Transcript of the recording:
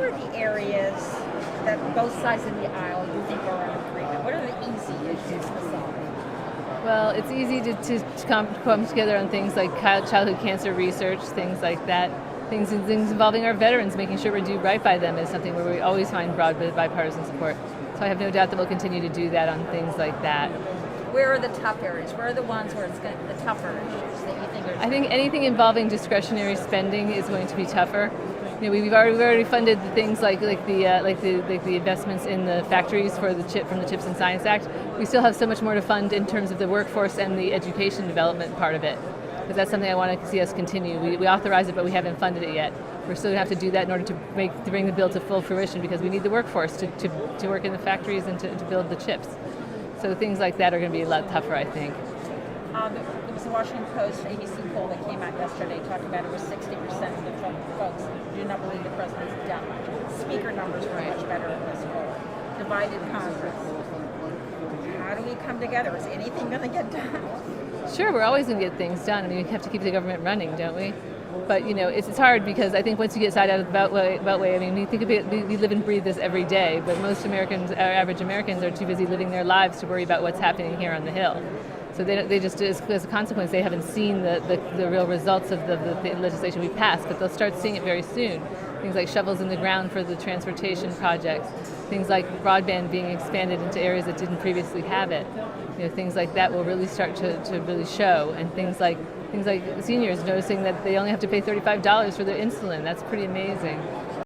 are the areas that both sides of the aisle you think are in agreement? What are the easy issues to solve? Well, it's easy to come together on things like childhood cancer research, things like that. Things involving our veterans, making sure we do right by them is something where we always find broad bipartisan support. So I have no doubt that we'll continue to do that on things like that. Where are the tough areas? Where are the ones where it's going to be the tougher issues that you think are? I think anything involving discretionary spending is going to be tougher. You know, we've already funded the things like the investments in the factories for from the Chips and Science Act. We still have so much more to fund in terms of the workforce and the education development part of it, because that's something I want to see us continue. We authorize it, but we haven't funded it yet. We're still going to have to do that in order to bring the bill to full fruition, because we need the workforce to work in the factories and to build the chips. So things like that are going to be a lot tougher, I think. There was a Washington Post ABC poll that came out yesterday talking about it was 60% of the folks do not believe the president's done much. Speaker numbers were much better in this poll. Divided Congress. How do we come together? Is anything going to get done? Sure, we're always going to get things done. I mean, we have to keep the government running, don't we? But, you know, it's hard because I think once you get side out of the beltway, I mean, we think of it, we live and breathe this every day, but most Americans, our average Americans, are too busy living their lives to worry about what's happening here on the Hill. So they just, as a consequence, they haven't seen the real results of the legislation we passed, but they'll start seeing it very soon. Things like shovels in the ground for the transportation projects, things like broadband being expanded into areas that didn't previously have it. You know, things like that will really start to really show, and things like seniors noticing that they only have to pay $35 for their insulin. That's pretty amazing.